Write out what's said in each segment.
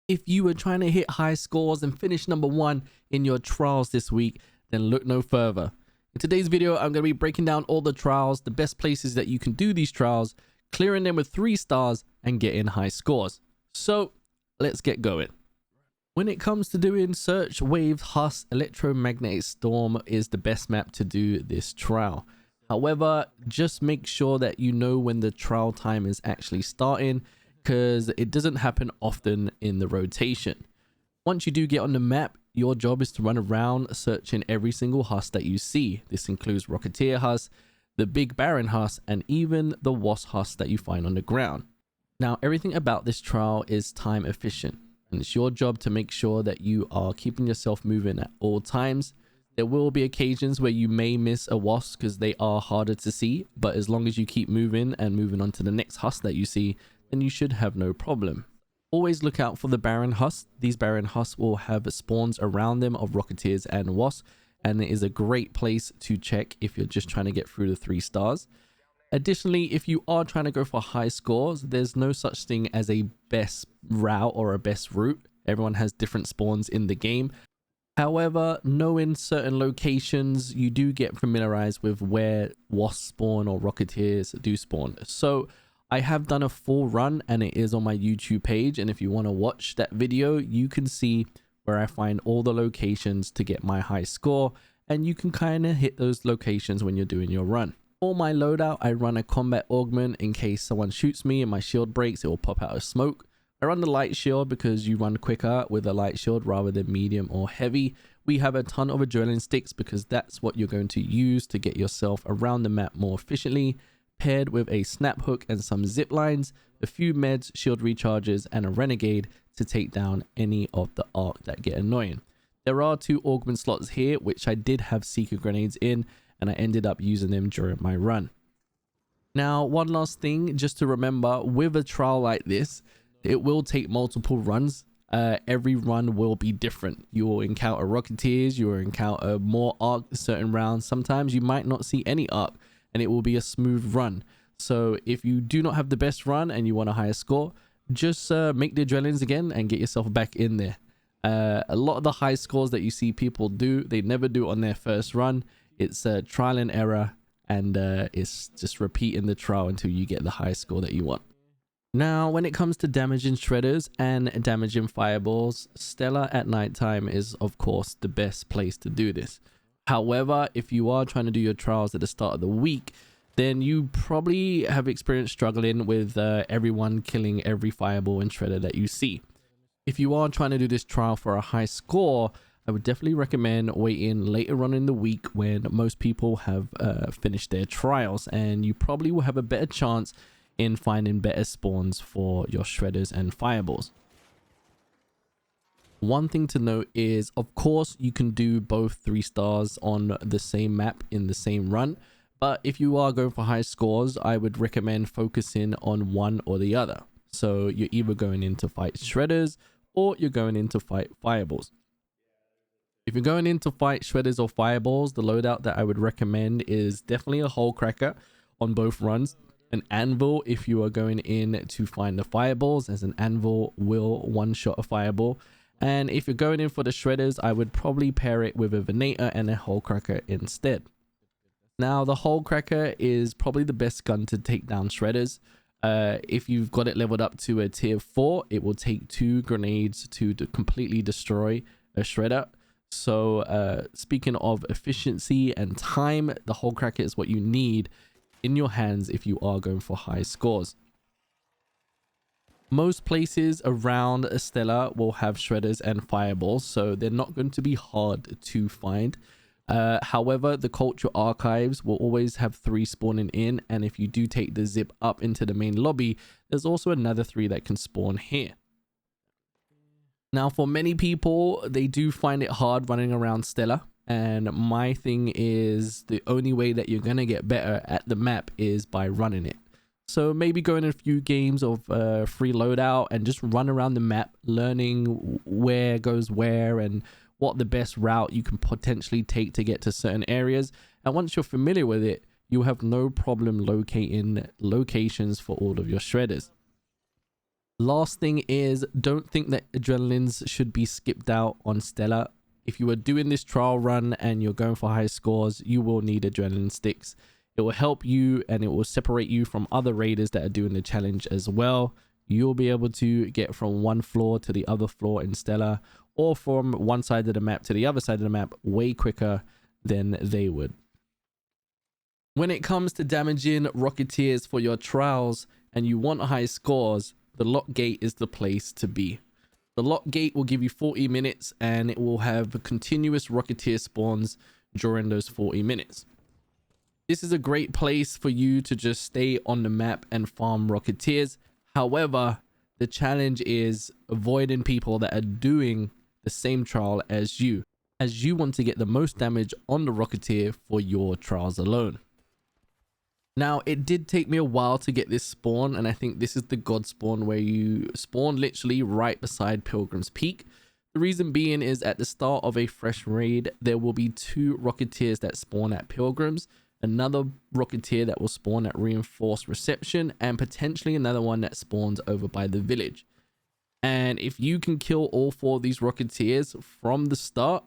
If you were trying to hit high scores and finish #1 in your trials this week, then look no further. In today's video, I'm going to be breaking down all the trials, the best places that you can do these trials, clearing them with 3 stars and getting high scores. So let's get going. When it comes to doing search, Wave, Husk, Electromagnetic Storm is the best map to do this trial. However, just make sure that you know when the trial time is actually starting, because it doesn't happen often in the rotation. Once you do get on the map, your job is to run around searching every single Husk that you see. This includes Rocketeer Husk, the Big Baron Husk, and even the Wasp Husk that you find on the ground. Now, everything about this trial is time efficient, and it's your job to make sure that you are keeping yourself moving at all times. There will be occasions where you may miss a Wasp because they are harder to see, but as long as you keep moving and moving on to the next Husk that you see, then you should have no problem. Always look out for the Baron Husk. These Baron Husks will have spawns around them of Rocketeers and Wasps, and it is a great place to check if you're just trying to get through the 3 stars. Additionally, if you are trying to go for high scores, there's no such thing as a best route or a best route. Everyone has different spawns in the game. However, knowing certain locations, you do get familiarized with where Wasps spawn or Rocketeers do spawn. So I have done a full run and it is on my YouTube page, and if you want to watch that video, you can see where I find all the locations to get my high score, and you can kind of hit those locations when you're doing your run. For my loadout, I run a combat augment in case someone shoots me and my shield breaks, it will pop out of smoke. I run the light shield because you run quicker with a light shield rather than medium or heavy. We have a ton of adrenaline sticks because that's what you're going to use to get yourself around the map more efficiently, paired with a snap hook and some zip lines, a few meds, shield recharges, and a renegade to take down any of the arc that get annoying. There are 2 augment slots here, which I did have seeker grenades in, and I ended up using them during my run. Now, one last thing just to remember, with a trial like this, it will take multiple runs. Every run will be different. You will encounter Rocketeers, you will encounter more arc certain rounds. Sometimes you might not see any arc, and it will be a smooth run. So if you do not have the best run and you want a higher score, just make the adrenalines again and get yourself back in there. A lot of the high scores that you see people do, they never do on their first run. It's trial and error, and it's just repeating the trial until you get the high score that you want. Now, when it comes to damaging shredders and damaging fireballs, Stellar at nighttime is of course the best place to do this. However, if you are trying to do your trials at the start of the week, then you probably have experienced struggling with everyone killing every fireball and shredder that you see. If you are trying to do this trial for a high score, I would definitely recommend waiting later on in the week when most people have finished their trials, and you probably will have a better chance in finding better spawns for your shredders and fireballs. One thing to note is, of course, you can do both 3 stars on the same map in the same run, but if you are going for high scores, I would recommend focusing on one or the other. So you're either going in to fight shredders or you're going in to fight fireballs. If you're going in to fight shredders or fireballs, the loadout that I would recommend is definitely a hole cracker on both runs. An anvil if you are going in to find the fireballs, as an anvil will one-shot a fireball. And if you're going in for the shredders, I would probably pair it with a venator and a hole cracker instead. Now, the hole cracker is probably the best gun to take down shredders. If you've got it leveled up to a tier 4, it will take 2 grenades to completely destroy a shredder. So speaking of efficiency and time, the hole cracker is what you need in your hands if you are going for high scores. Most places around Stellar will have shredders and fireballs, so they're not going to be hard to find. However, the culture archives will always have 3 spawning in, and if you do take the zip up into the main lobby, there's also another 3 that can spawn here. Now, for many people, they do find it hard running around Stellar, and my thing is the only way that you're going to get better at the map is by running it. So maybe go in a few games of free loadout and just run around the map, learning where goes where and what the best route you can potentially take to get to certain areas. And once you're familiar with it, you have no problem locating locations for all of your shredders. Last thing is, don't think that adrenalines should be skipped out on Stellar. If you are doing this trial run and you're going for high scores, you will need adrenaline sticks. It will help you and it will separate you from other raiders that are doing the challenge as well. You'll be able to get from one floor to the other floor in Stellar, or from one side of the map to the other side of the map way quicker than they would. When it comes to damaging Rocketeers for your trials and you want high scores, the lock gate is the place to be. The lock gate will give you 40 minutes and it will have continuous Rocketeer spawns during those 40 minutes. This is a great place for you to just stay on the map and farm Rocketeers. However, the challenge is avoiding people that are doing the same trial as you want to get the most damage on the Rocketeer for your trials alone. Now, it did take me a while to get this spawn, and I think this is the god spawn where you spawn literally right beside Pilgrim's Peak. The reason being is at the start of a fresh raid, there will be 2 Rocketeers that spawn at Pilgrims, another Rocketeer that will spawn at Reinforced Reception, and potentially another one that spawns over by the village. And if you can kill all 4 of these Rocketeers from the start,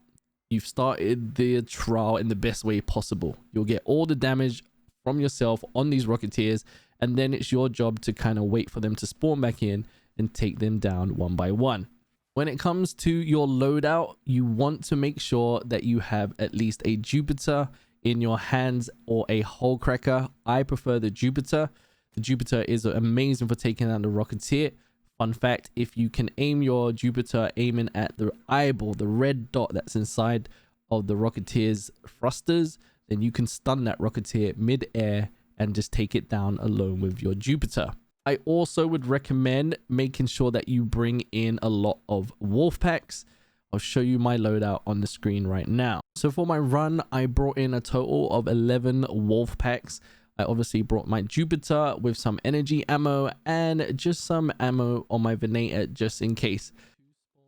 you've started the trial in the best way possible. You'll get all the damage from yourself on these Rocketeers, and then it's your job to kind of wait for them to spawn back in and take them down one by one. When it comes to your loadout, you want to make sure that you have at least a Jupiter in your hands or a hole cracker. I prefer the Jupiter. The Jupiter is amazing for taking out the Rocketeer. Fun fact, if you can aim your Jupiter aiming at the eyeball, the red dot that's inside of the Rocketeer's thrusters, then you can stun that Rocketeer mid-air and just take it down alone with your Jupiter. I also would recommend making sure that you bring in a lot of wolf packs. I'll show you my loadout on the screen right now. So for my run, I brought in a total of 11 wolf packs. I obviously brought my Jupiter with some energy ammo and just some ammo on my Venator just in case.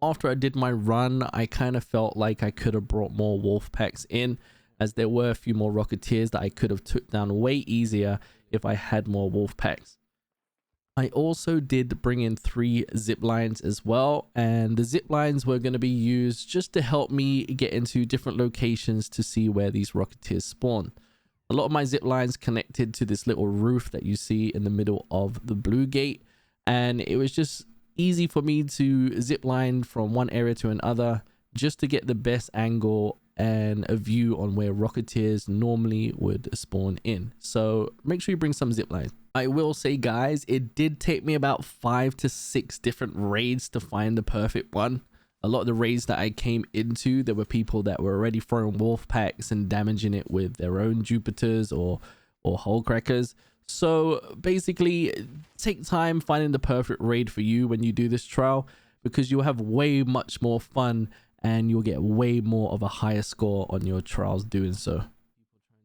After I did my run, I kind of felt like I could have brought more wolf packs in, as there were a few more Rocketeers that I could have took down way easier if I had more wolf packs. I also did bring in 3 zip lines as well, and the zip lines were going to be used just to help me get into different locations to see where these Rocketeers spawn. A lot of my zip lines connected to this little roof that you see in the middle of the blue gate, and it was just easy for me to zip line from one area to another just to get the best angle and a view on where Rocketeers normally would spawn in. So make sure you bring some zip lines. I will say, guys, it did take me about 5 to 6 different raids to find the perfect one. A lot of the raids that I came into, there were people that were already throwing wolf packs and damaging it with their own Jupiters or hole crackers. So basically, take time finding the perfect raid for you when you do this trial, because you'll have way much more fun and you'll get way more of a higher score on your trials doing so.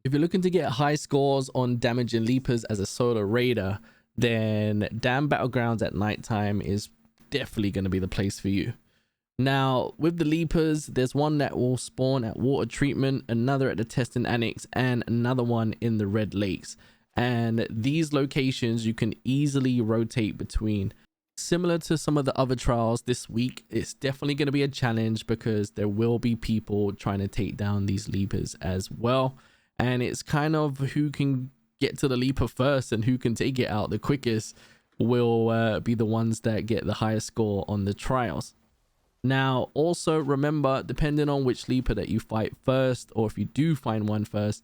If you're looking to get high scores on damaging leapers as a solo raider, then Damn Battlegrounds at nighttime is definitely going to be the place for you. Now, with the leapers, there's one that will spawn at water treatment, another at the testing annex, and another one in the Red Lakes. And these locations you can easily rotate between. Similar to some of the other trials this week, it's definitely going to be a challenge because there will be people trying to take down these leapers as well. And it's kind of who can get to the leaper first and who can take it out the quickest will be the ones that get the highest score on the trials. Now, also remember, depending on which leaper that you fight first, or if you do find one first,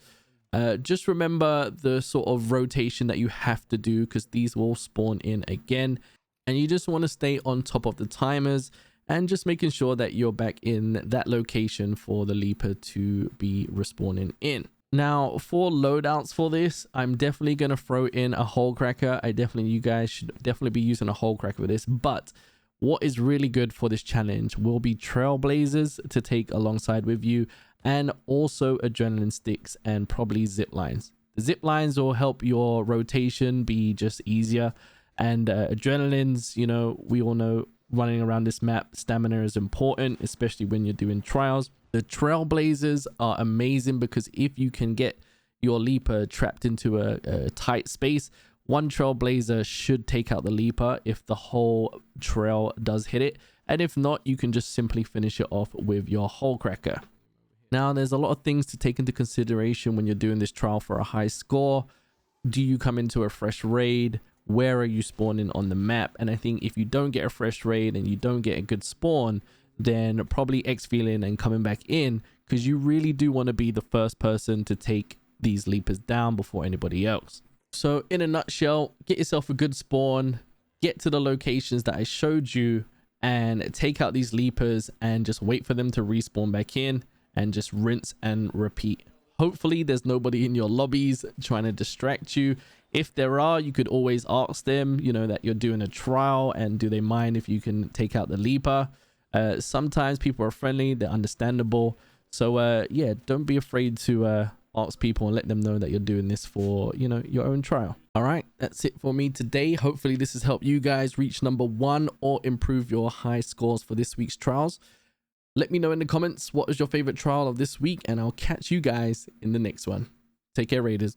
just remember the sort of rotation that you have to do, because these will spawn in again. And you just want to stay on top of the timers and just making sure that you're back in that location for the leaper to be respawning in. Now, for loadouts for this, I'm definitely going to throw in a hole cracker. You guys should definitely be using a hole cracker with this. But what is really good for this challenge will be trailblazers to take alongside with you, and also adrenaline sticks and probably zip lines. The zip lines will help your rotation be just easier. And adrenalines, you know, we all know running around this map, stamina is important, especially when you're doing trials. The trailblazers are amazing because if you can get your leaper trapped into a tight space, one trailblazer should take out the leaper if the whole trail does hit it, and if not, you can just simply finish it off with your hole cracker. Now, there's a lot of things to take into consideration when you're doing this trial for a high score. Do you come into a fresh raid? Where are you spawning on the map? And I think if you don't get a fresh raid and you don't get a good spawn, then probably exfilling and coming back in, because you really do want to be the first person to take these leapers down before anybody else. So in a nutshell, get yourself a good spawn, get to the locations that I showed you, and take out these leapers and just wait for them to respawn back in, and just rinse and repeat. Hopefully there's nobody in your lobbies trying to distract you. If there are, you could always ask them, you know, that you're doing a trial and do they mind if you can take out the leaper. Sometimes people are friendly, they're understandable. So yeah, don't be afraid to ask people and let them know that you're doing this for, you know, your own trial. All right, that's it for me today. Hopefully this has helped you guys reach number 1 or improve your high scores for this week's trials. Let me know in the comments what was your favorite trial of this week, and I'll catch you guys in the next one. Take care, Raiders.